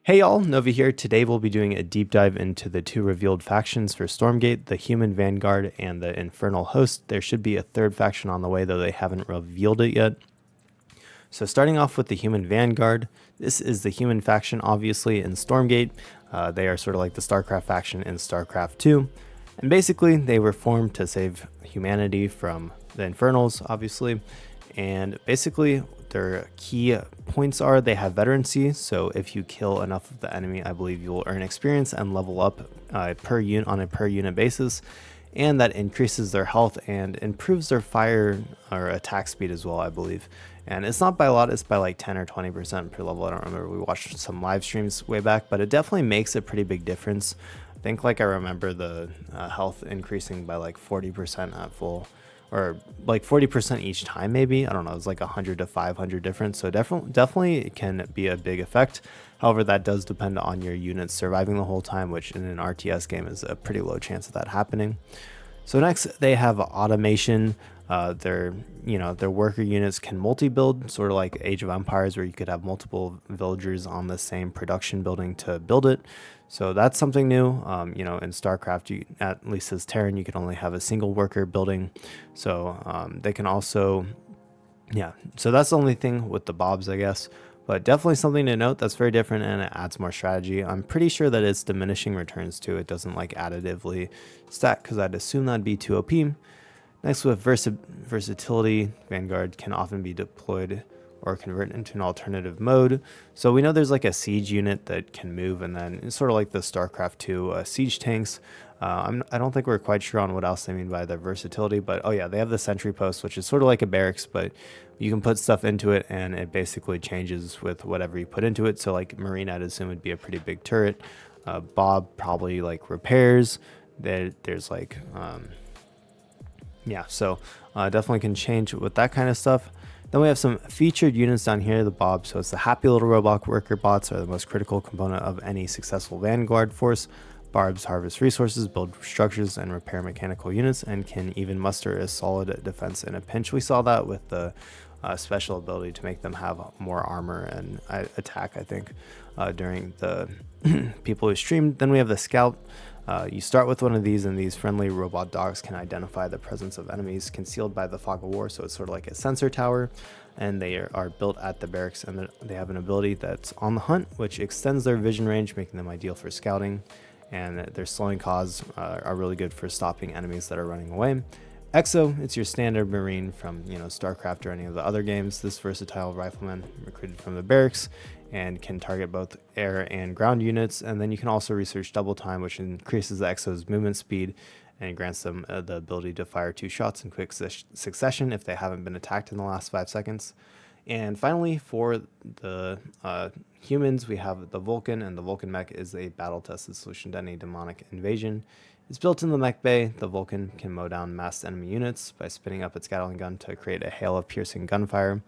Hey y'all, Nova here. Today we'll be doing a deep dive into the two revealed factions for Stormgate, the Human Vanguard and the Infernal Host. There should be a third faction on the way, though they haven't revealed it yet. So starting off with the Human Vanguard, this is the human faction obviously in Stormgate. They are sort of like the StarCraft faction in StarCraft 2. And basically they were formed to save humanity from the Infernals, obviously. And basically their key points are they have veterancy, so if you kill enough of the enemy, I believe you will earn experience and level up per unit on a per unit basis, and that increases their health and improves their fire or attack speed as well, I believe. And it's not by a lot, it's by like 10 or 20% per level. I don't remember, we watched some live streams way back, but it definitely makes a pretty big difference. I think like I remember the health increasing by like 40% at full, or like 40% each time, maybe. I don't know, it's like 100 to 500 difference. So definitely it can be a big effect. However, that does depend on your units surviving the whole time, which in an RTS game is a pretty low chance of that happening. So next they have automation. Their worker units can multi-build, sort of like Age of Empires, where you could have multiple villagers on the same production building to build it. So that's something new. In StarCraft, at least as Terran, you can only have a single worker building. So they can also, yeah. So that's the only thing with the Bobs, I guess. But definitely something to note that's very different and it adds more strategy. I'm pretty sure that it's diminishing returns too. It doesn't like additively stack because I'd assume that'd be too OP. Next, with versatility, Vanguard can often be deployed or convert into an alternative mode. So we know there's like a siege unit that can move, and then it's sort of like the StarCraft 2 siege tanks. I don't think we're quite sure on what else they mean by the versatility, but oh yeah, they have the sentry post, which is sort of like a barracks, but you can put stuff into it and it basically changes with whatever you put into it. So like Marine, I'd assume would be a pretty big turret. Bob probably like repairs. There's like so definitely can change with that kind of stuff. Then we have some featured units down here, the Bob. So it's the happy little robot worker bots are the most critical component of any successful Vanguard force. Barbs harvest resources, build structures, and repair mechanical units, and can even muster a solid defense in a pinch. We saw that with the special ability to make them have more armor and attack, I think, during the people who streamed. Then we have the Scout. You start with one of these, and these friendly robot dogs can identify the presence of enemies concealed by the fog of war. So it's sort of like a sensor tower, and they are built at the barracks, and they have an ability that's on the hunt, which extends their vision range, making them ideal for scouting. And their slowing cause are really good for stopping enemies that are running away. Exo, it's your standard Marine from StarCraft or any of the other games. This versatile rifleman recruited from the barracks and can target both air and ground units. And then you can also research double time, which increases the Exo's movement speed and grants them the ability to fire 2 shots in quick succession if they haven't been attacked in the last 5 seconds. And finally, for the humans, we have the Vulcan, and the Vulcan mech is a battle-tested solution to any demonic invasion. It's built in the mech bay. The Vulcan can mow down massed enemy units by spinning up its Gatling gun to create a hail of piercing gunfire,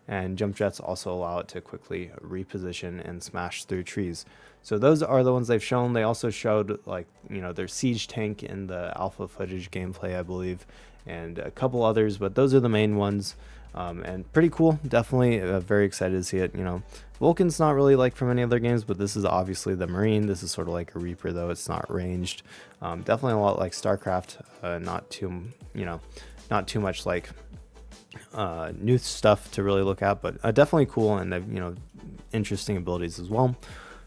and jump jets also allow it to quickly reposition and smash through trees. So those are the ones they've shown. They also showed their siege tank in the alpha footage gameplay, I believe, and a couple others, but those are the main ones. And pretty cool. Definitely very excited to see it. Vulcan's not really like from any other games, but this is obviously the Marine. This is sort of like a Reaper, though it's not ranged. Definitely a lot like StarCraft. Not too much like new stuff to really look at, but definitely cool, and they've interesting abilities as well.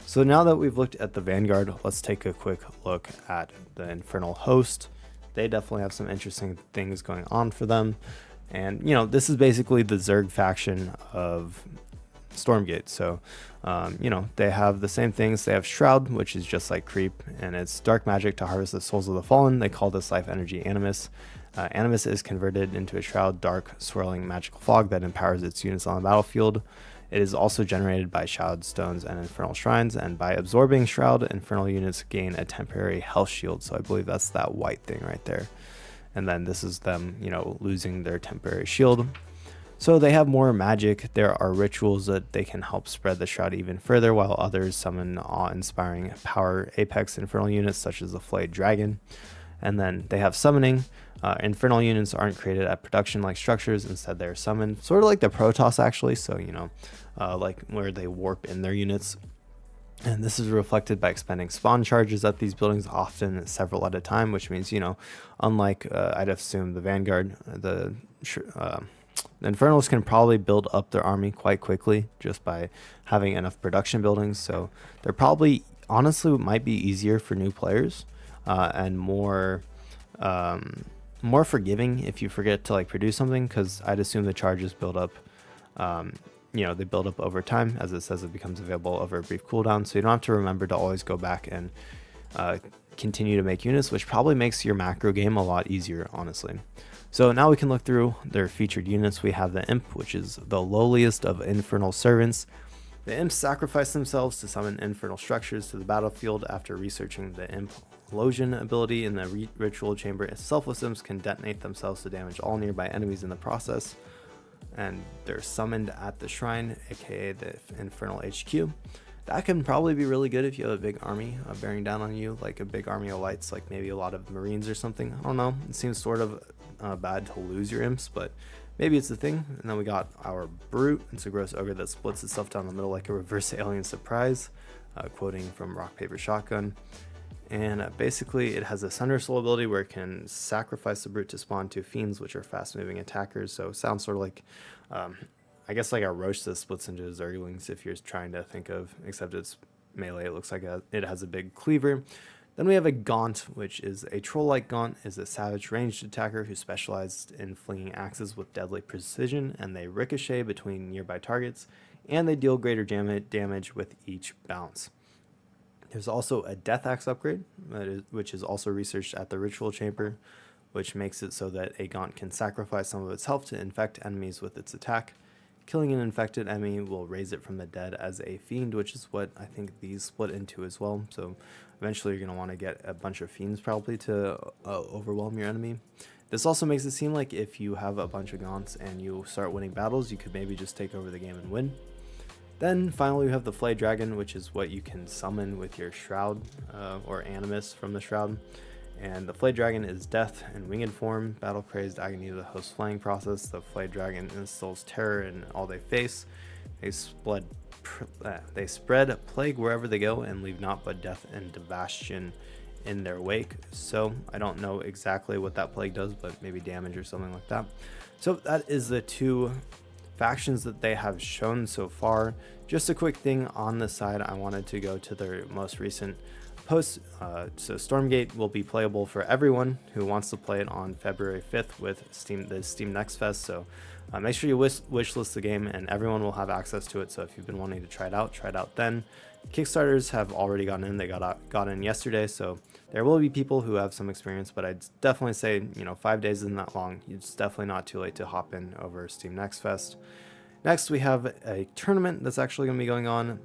So now that we've looked at the Vanguard, let's take a quick look at the Infernal Host. They definitely have some interesting things going on for them. And, this is basically the Zerg faction of Stormgate. So, they have the same things. They have Shroud, which is just like Creep, and it's dark magic to harvest the souls of the fallen. They call this life energy Animus. Animus is converted into a shroud, dark, swirling magical fog that empowers its units on the battlefield. It is also generated by Shroud Stones and Infernal Shrines, and by absorbing Shroud, Infernal units gain a temporary health shield. So I believe that's that white thing right there. And then this is them, losing their temporary shield. So they have more magic. There are rituals that they can help spread the shroud even further, while others summon awe-inspiring power apex infernal units such as the Flayed Dragon. And then they have summoning. Infernal units aren't created at production like structures. Instead, they're summoned, sort of like the Protoss actually. So, like where they warp in their units. And this is reflected by expending spawn charges at these buildings, often several at a time, which means, unlike I'd assume the Vanguard, the Infernals can probably build up their army quite quickly just by having enough production buildings. So they're probably, honestly, might be easier for new players and more forgiving if you forget to produce something, because I'd assume the charges build up. They build up over time. As it says, it becomes available over a brief cooldown, so you don't have to remember to always go back and continue to make units, which probably makes your macro game a lot easier, honestly. So now we can look through their featured units. We have the Imp, which is the lowliest of infernal servants. The Imps sacrifice themselves to summon infernal structures to the battlefield. After researching the Implosion ability in the ritual chamber, selfless Imps can detonate themselves to damage all nearby enemies in the process, and they're summoned at the shrine, aka the Infernal HQ. That can probably be really good if you have a big army bearing down on you, like a big army of lights, like maybe a lot of Marines or something. I don't know, it seems sort of bad to lose your Imps, but maybe it's the thing. And then we got our Brute. It's a gross ogre that splits itself down the middle like a reverse alien surprise, quoting from Rock Paper Shotgun. And basically it has a Sunder Soul ability where it can sacrifice the Brute to spawn two Fiends, which are fast moving attackers. So it sounds sort of like, I guess like a Roche that splits into Zerglings if you're trying to think of, except it's melee. It looks like it has a big cleaver. Then we have a Gaunt, which is a troll-like Gaunt, is a savage ranged attacker who specializes in flinging axes with deadly precision, and they ricochet between nearby targets, and they deal greater damage with each bounce. There's also a Death Axe upgrade, which is also researched at the Ritual Chamber, which makes it so that a Gaunt can sacrifice some of its health to infect enemies with its attack. Killing an infected enemy will raise it from the dead as a Fiend, which is what I think these split into as well. So eventually you're going to want to get a bunch of Fiends probably to overwhelm your enemy. This also makes it seem like if you have a bunch of Gaunts and you start winning battles, you could maybe just take over the game and win. Then finally we have the Flay Dragon, which is what you can summon with your Shroud or Animus from the Shroud. And the Flay Dragon is death in winged form, battle crazed agony of the host flaying process. The Flay Dragon instills terror in all they face. They spread plague wherever they go and leave naught but death and devastation in their wake. So I don't know exactly what that plague does, but maybe damage or something like that. So that is the two factions that they have shown so far. Just a quick thing on the side, I wanted to go to their most recent post. So Stormgate will be playable for everyone who wants to play it on February 5th with the Steam Next Fest. So make sure you wishlist the game and everyone will have access to it. So if you've been wanting to try it out then. Kickstarters have already gone in. They got in yesterday, so there will be people who have some experience, but I'd definitely say 5 days isn't that long. It's definitely not too late to hop in over Steam Next Fest. Next we have a tournament that's actually going to be going on.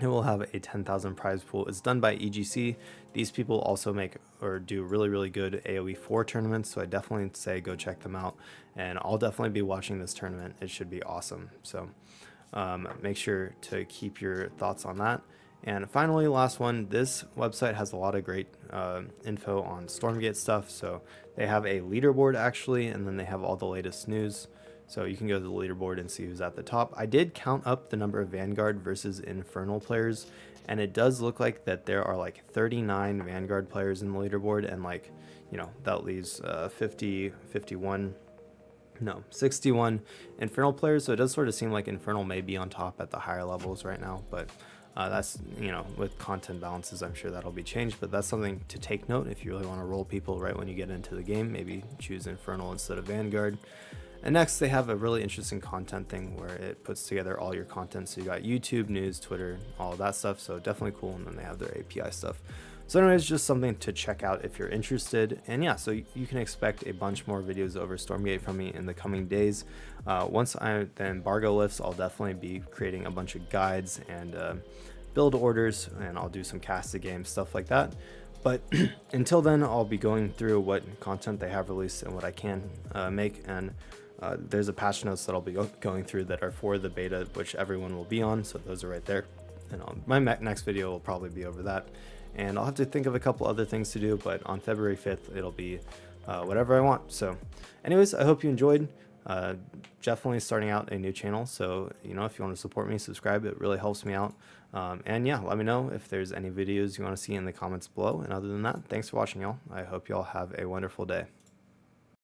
It will have a 10,000 prize pool. It's done by EGC. These people also make or do really good AoE 4 tournaments, so I definitely say go check them out, and I'll definitely be watching this tournament. It should be awesome. So make sure to keep your thoughts on that. And finally, last one, this website has a lot of great info on Stormgate stuff. So they have a leaderboard actually, and then they have all the latest news. So you can go to the leaderboard and see who's at the top. I did count up the number of Vanguard versus Infernal players, and it does look like that there are like 39 Vanguard players in the leaderboard, and that leaves 61 Infernal players. So it does sort of seem like Infernal may be on top at the higher levels right now, but that's, with content balances, I'm sure that'll be changed, but that's something to take note if you really want to roll people right when you get into the game. Maybe choose Infernal instead of Vanguard. And next they have a really interesting content thing where it puts together all your content. So you got YouTube, news, Twitter, all of that stuff. So definitely cool. And then they have their API stuff. So anyways, just something to check out if you're interested. And yeah, so you can expect a bunch more videos over Stormgate from me in the coming days. Once the embargo lifts, I'll definitely be creating a bunch of guides and build orders, and I'll do some casted games, stuff like that. But until then, I'll be going through what content they have released and what I can make. And there's a patch notes that I'll be going through that are for the beta, which everyone will be on. So those are right there. And my next video will probably be over that. And I'll have to think of a couple other things to do, but on February 5th, it'll be whatever I want. So anyways, I hope you enjoyed. Definitely starting out a new channel, so if you want to support me, subscribe. It really helps me out. And yeah, let me know if there's any videos you want to see in the comments below. And other than that, thanks for watching, y'all. I hope y'all have a wonderful day.